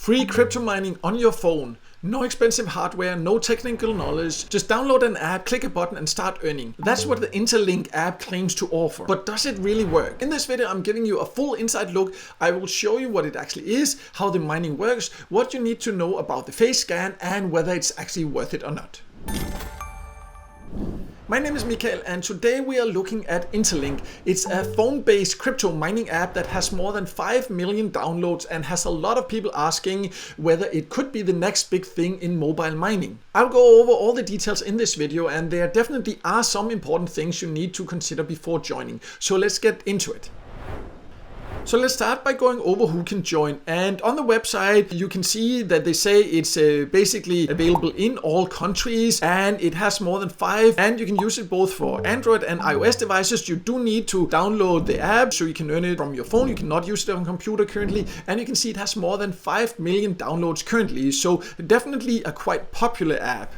Free crypto mining on your phone. No expensive hardware, no technical knowledge. Just download an app, click a button and start earning. That's what the Interlink app claims to offer. But does it really work? In this video, I'm giving you a full inside look. I will show you what it actually is, how the mining works, what you need to know about the face scan, and whether it's actually worth it or not. My name is Mikael and today we are looking at Interlink. It's a phone-based crypto mining app that has more than 5 million downloads and has a lot of people asking whether it could be the next big thing in mobile mining. I'll go over all the details in this video, and there definitely are some important things you need to consider before joining. So let's get into it. So let's start by going over who can join, and on the website you can see that they say it's basically available in all countries and it has more than 5, and you can use it both for Android and iOS devices. You do need to download the app so you can earn it from your phone. You cannot use it on a computer currently, and you can see it has more than 5 million downloads currently, so definitely a quite popular app.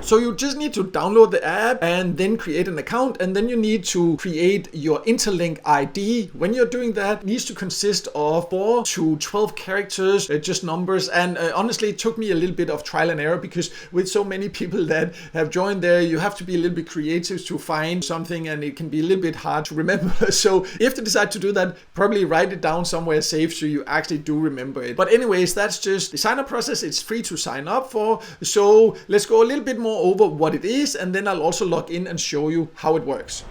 So you just need to download the app and then create an account, and then you need to create your Interlink ID. When you're doing that, it needs to consist of 4 to 12 characters, just numbers. And honestly, it took me a little bit of trial and error, because with so many people that have joined there, you have to be a little bit creative to find something, and it can be a little bit hard to remember. So if you decide to do that, probably write it down somewhere safe so you actually do remember it. But anyways, that's just the sign up process. It's free to sign up for. So let's go a little bit more over what it is, and then I'll also log in and show you how it works.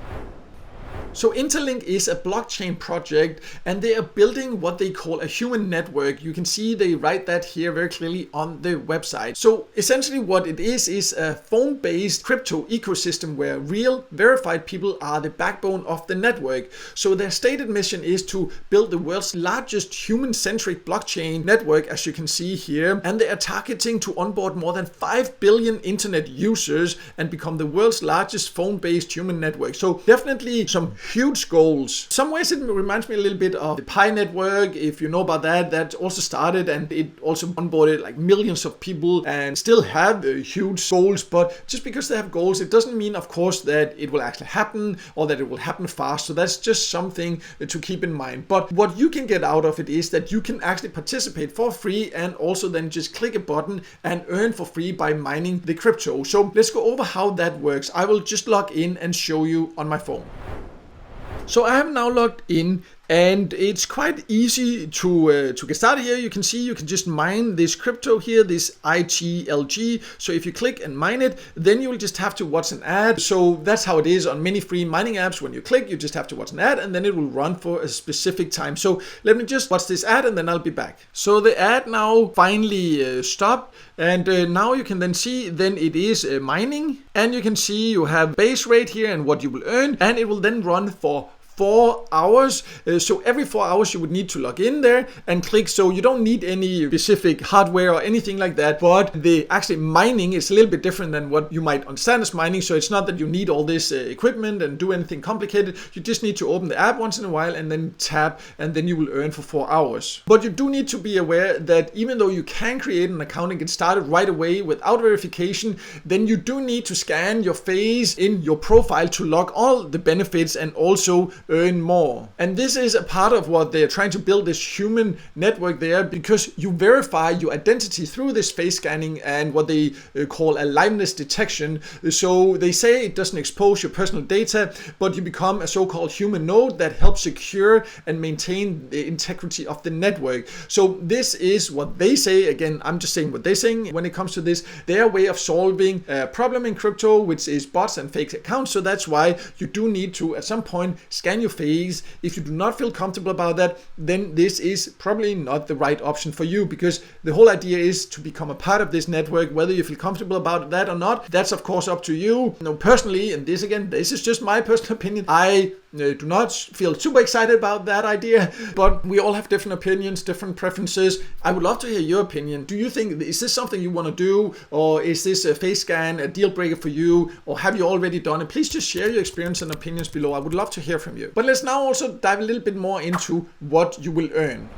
So Interlink is a blockchain project, and they are building what they call a human network. You can see they write that here very clearly on the website. So essentially what it is a phone-based crypto ecosystem where real verified people are the backbone of the network. So their stated mission is to build the world's largest human-centric blockchain network, as you can see here, and they are targeting to onboard more than 5 billion internet users and become the world's largest phone-based human network. So definitely some huge goals. Some ways it reminds me a little bit of the Pi network, if you know about that. That also started, and it also onboarded like millions of people and still have huge goals. But just because they have goals, it doesn't mean, of course, that it will actually happen or that it will happen fast. So that's just something to keep in mind. But what you can get out of it is that you can actually participate for free, and also then just click a button and earn for free by mining the crypto. So let's go over how that works. I will just log in and show you on my phone. So I have now logged in, and it's quite easy to get started here. You can see you can just mine this crypto here, this ITLG. So if you click and mine it, then you will just have to watch an ad. So that's how it is on many free mining apps. When you click, you just have to watch an ad, and then it will run for a specific time. So let me just watch this ad and then I'll be back. So the ad now finally stopped, and now you can then see then it is mining, and you can see you have base rate here and what you will earn, and it will then run for 4 hours. So every 4 hours you would need to log in there and click. So you don't need any specific hardware or anything like that, but the actually mining is a little bit different than what you might understand as mining. So it's not that you need all this equipment and do anything complicated. You just need to open the app once in a while and then tap, and then you will earn for 4 hours. But you do need to be aware that even though you can create an account and get started right away without verification, then you do need to scan your face in your profile to log all the benefits and also earn more. And this is a part of what they're trying to build, this human network there, because you verify your identity through this face scanning and what they call a liveness detection. So they say it doesn't expose your personal data, but you become a so-called human node that helps secure and maintain the integrity of the network. So this is what they say. Again, I'm just saying what they're saying when it comes to this. Their way of solving a problem in crypto, which is bots and fake accounts. So that's why you do need to at some point scan your face. If you do not feel comfortable about that, then this is probably not the right option for you, because the whole idea is to become a part of this network. Whether you feel comfortable about that or not, that's of course up to you. Personally, and this is just my personal opinion, I do not feel super excited about that idea, but we all have different opinions, different preferences. I would love to hear your opinion. Do you think, is this something you want to do, or is this a face scan a deal breaker for you, or have you already done it? Please just share your experience and opinions below. I would love to hear from you. But let's now also dive a little bit more into what you will earn.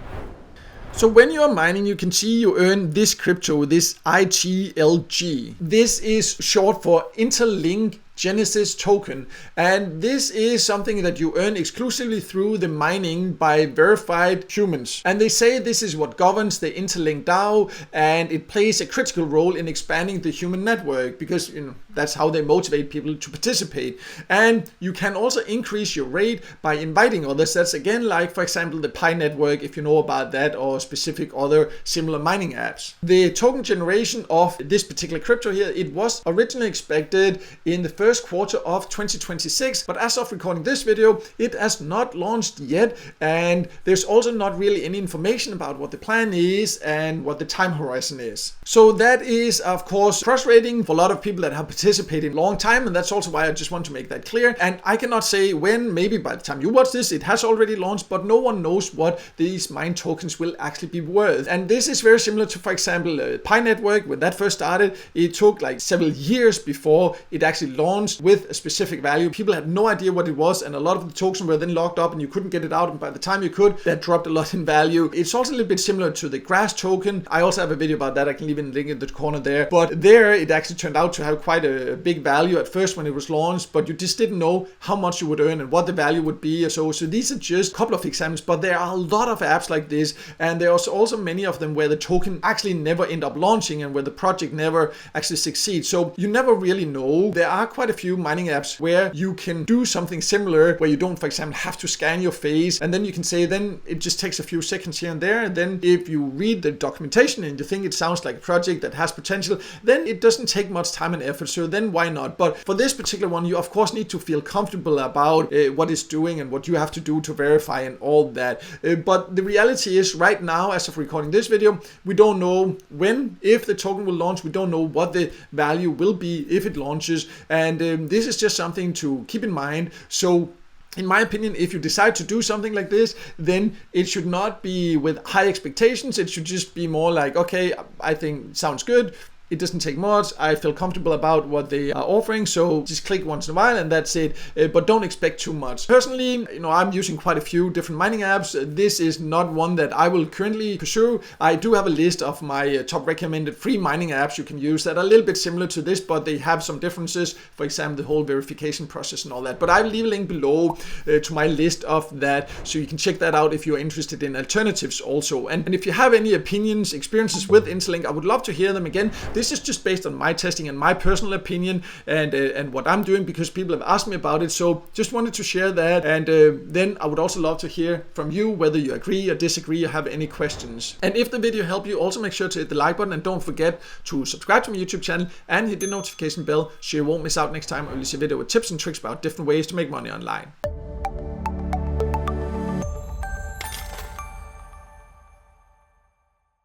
So when you're mining, you can see you earn this crypto, this ITLG. This is short for Interlink Genesis token, and this is something that you earn exclusively through the mining by verified humans. And they say this is what governs the Interlink DAO, and it plays a critical role in expanding the human network because that's how they motivate people to participate. And you can also increase your rate by inviting others. That's again like, for example, the Pi network, if you know about that, or specific other similar mining apps. The token generation of this particular crypto here, it was originally expected in the first quarter of 2026, but as of recording this video, it has not launched yet, and there's also not really any information about what the plan is and what the time horizon is. So that is of course frustrating for a lot of people that have participated a long time, and that's also why I just want to make that clear. And I cannot say when, maybe by the time you watch this it has already launched, but no one knows what these mine tokens will actually be worth. And this is very similar to, for example, Pi network. When that first started, it took like several years before it actually launched with a specific value. People had no idea what it was, and a lot of the tokens were then locked up and you couldn't get it out, and by the time you could, that dropped a lot in value. It's also a little bit similar to the grass token. I also have a video about that. I can leave a link in the corner there, but there it actually turned out to have quite a big value at first when it was launched, but you just didn't know how much you would earn and what the value would be. So these are just a couple of examples, but there are a lot of apps like this, and there are also many of them where the token actually never end up launching and where the project never actually succeeds. So you never really know. There are quite a few mining apps where you can do something similar, where you don't, for example, have to scan your face, and then you can say, then it just takes a few seconds here and there, and then if you read the documentation and you think it sounds like a project that has potential, then it doesn't take much time and effort, so then why not? But for this particular one, you of course need to feel comfortable about what it's doing and what you have to do to verify and all that. But the reality is, right now, as of recording this video, we don't know when, if the token will launch. We don't know what the value will be if it launches, and this is just something to keep in mind. So in my opinion, if you decide to do something like this, then it should not be with high expectations. It should just be more like, okay, I think it sounds good. It doesn't take much. I feel comfortable about what they are offering, so just click once in a while and that's it. But don't expect too much. Personally, I'm using quite a few different mining apps. This is not one that I will currently pursue. I do have a list of my top recommended free mining apps you can use that are a little bit similar to this, but they have some differences. For example, the whole verification process and all that. But I will leave a link below to my list of that, so you can check that out if you're interested in alternatives also. And if you have any opinions, experiences with Interlink, I would love to hear them. Again, this is just based on my testing and my personal opinion and what I'm doing, because people have asked me about it. So just wanted to share that, and then I would also love to hear from you whether you agree or disagree or have any questions. And if the video helped you, also make sure to hit the like button, and don't forget to subscribe to my YouTube channel and hit the notification bell so you won't miss out next time I release a video with tips and tricks about different ways to make money online.